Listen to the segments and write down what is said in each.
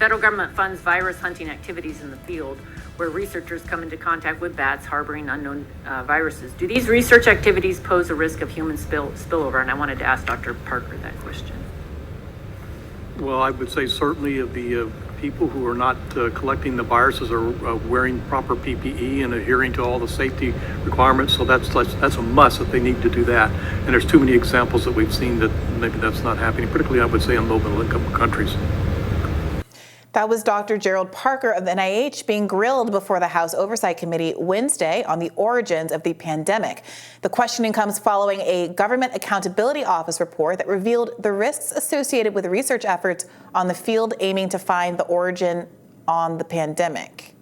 federal government funds virus hunting activities in the field where researchers come into contact with bats harboring unknown viruses. Do these research activities pose a risk of human spillover? And I wanted to ask Dr. Parker that question. Well, I would say certainly of the people who are not collecting the viruses are wearing proper PPE and adhering to all the safety requirements. So that's a must that they need to do that. And there's too many examples that we've seen that maybe that's not happening, particularly I would say in low-middle income countries. That was Dr. Gerald Parker of the NIH being grilled before the House Oversight Committee Wednesday on the origins of the pandemic. The questioning comes following a Government Accountability Office report that revealed the risks associated with research efforts on the field aiming to find the origin on the pandemic.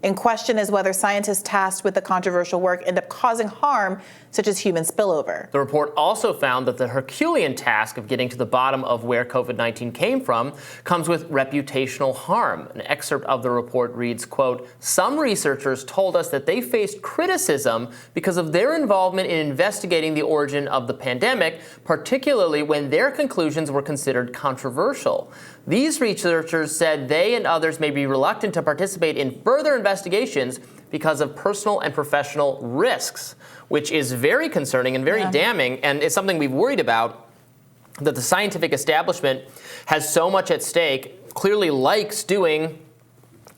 In question is whether scientists tasked with the controversial work end up causing harm, such as human spillover. The report also found that the Herculean task of getting to the bottom of where COVID-19 came from comes with reputational harm. An excerpt of the report reads, quote, "Some researchers told us that they faced criticism because of their involvement in investigating the origin of the pandemic, particularly when their conclusions were considered controversial. These researchers said they and others may be reluctant to participate in further investigations because of personal and professional risks," which is very concerning and very damning, and it's something we've worried about, that the scientific establishment has so much at stake, clearly likes doing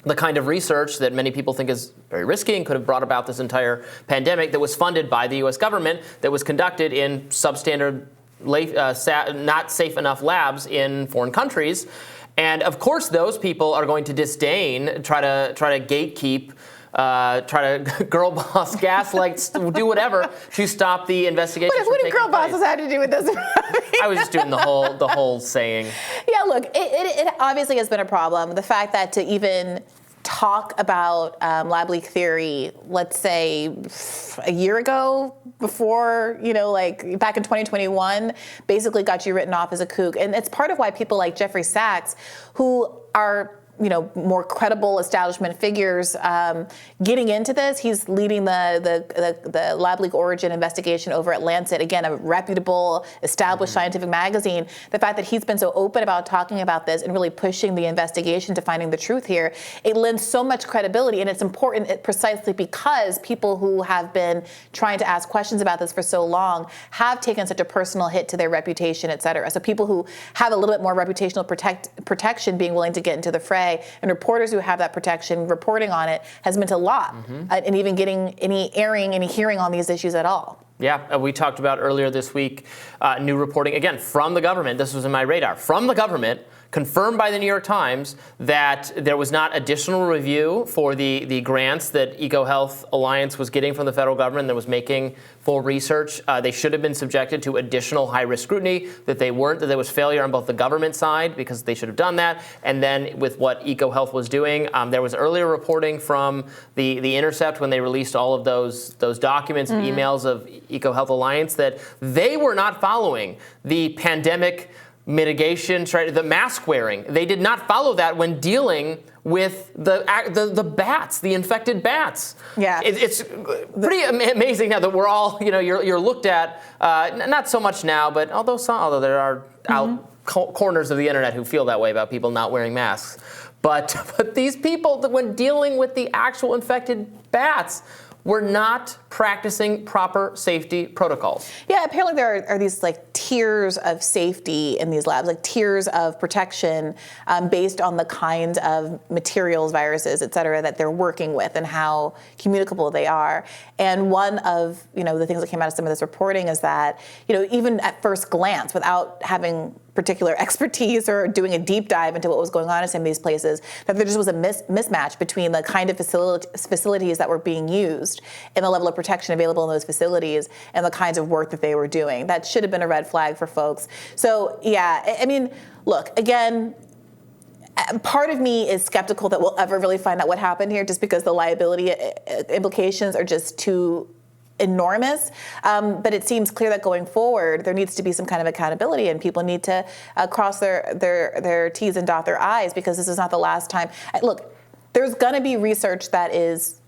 the kind of research that many people think is very risky and could have brought about this entire pandemic, that was funded by the U.S. government, that was conducted in substandard, not safe enough labs in foreign countries. And of course, those people are going to disdain, try to gatekeep, try to girl boss, gaslight, do whatever to stop the investigation. What do girl bosses have to do with this? I was just doing the whole saying. Yeah, look, it obviously has been a problem. The fact that to even talk about lab leak theory, let's say a year ago, before, like back in 2021, basically got you written off as a kook. And it's part of why people like Jeffrey Sachs, who are more credible establishment figures getting into this. He's leading the lab leak origin investigation over at Lancet, again, a reputable, established scientific magazine. The fact that he's been so open about talking about this and really pushing the investigation to finding the truth here, it lends so much credibility, and it's important precisely because people who have been trying to ask questions about this for so long have taken such a personal hit to their reputation, et cetera. So people who have a little bit more reputational protection being willing to get into the fray, and reporters who have that protection reporting on it has meant a lot, and even getting any hearing on these issues at all. Yeah, we talked about earlier this week, new reporting, again, from the government. This was in my radar. From the government, confirmed by the New York Times, that there was not additional review for the grants that EcoHealth Alliance was getting from the federal government that was making full research. They should have been subjected to additional high-risk scrutiny, that they weren't, that there was failure on both the government side, because they should have done that, and then with what EcoHealth was doing. There was earlier reporting from the Intercept when they released all of those documents, emails of EcoHealth Alliance, that they were not following the pandemic mitigation, the mask wearing. They did not follow that when dealing with the bats, the infected bats. Yeah, it's pretty amazing now that we're all, you're looked at, not so much now, but although there are corners of the internet who feel that way about people not wearing masks. But these people, when dealing with the actual infected bats, we're not practicing proper safety protocols. Yeah, apparently there are these tiers of safety in these labs, tiers of protection based on the kinds of materials, viruses, et cetera, that they're working with and how communicable they are. And one of the things that came out of some of this reporting is that even at first glance, without having particular expertise or doing a deep dive into what was going on in some of these places, that there just was a mismatch between the kind of facilities that were being used and the level of protection available in those facilities and the kinds of work that they were doing. That should have been a red flag for folks. So yeah, I mean, look, again, part of me is skeptical that we'll ever really find out what happened here, just because the liability implications are just too enormous, but it seems clear that going forward there needs to be some kind of accountability, and people need to cross their T's and dot their I's, because this is not the last time. Look, there's going to be research that is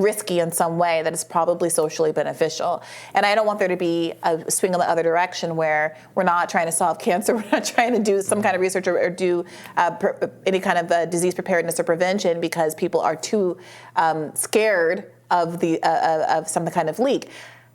risky in some way that is probably socially beneficial. And I don't want there to be a swing in the other direction where we're not trying to solve cancer, we're not trying to do some kind of research or do any kind of disease preparedness or prevention because people are too scared of some kind of leak.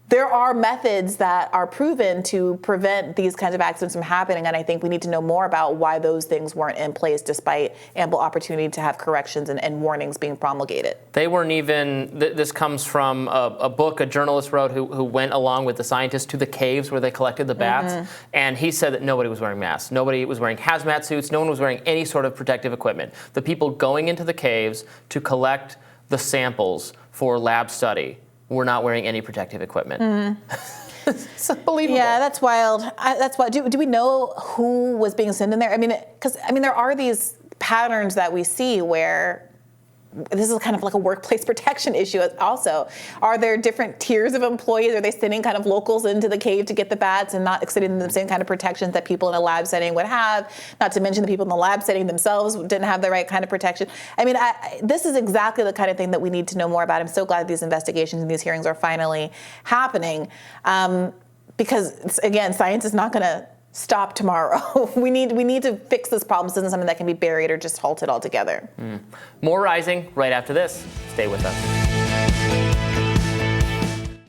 There are methods that are proven to prevent these kinds of accidents from happening, and I think we need to know more about why those things weren't in place despite ample opportunity to have corrections and warnings being promulgated. They weren't even, This comes from a book a journalist wrote who went along with the scientists to the caves where they collected the bats, and he said that nobody was wearing masks. Nobody was wearing hazmat suits. No one was wearing any sort of protective equipment. The people going into the caves to collect the samples for lab study were not wearing any protective equipment. It's unbelievable. Yeah, that's wild. That's why. Do we know who was being sent in there? I mean, because there are these patterns that we see where this is kind of like a workplace protection issue also. Are there different tiers of employees? Are they sending kind of locals into the cave to get the bats and not extending the same kind of protections that people in a lab setting would have? Not to mention the people in the lab setting themselves didn't have the right kind of protection. I mean, this is exactly the kind of thing that we need to know more about. I'm so glad these investigations and these hearings are finally happening because, again, science is not going to stop tomorrow. We need to fix this problem. This isn't something that can be buried or just halted altogether. More Rising right after this. Stay with us.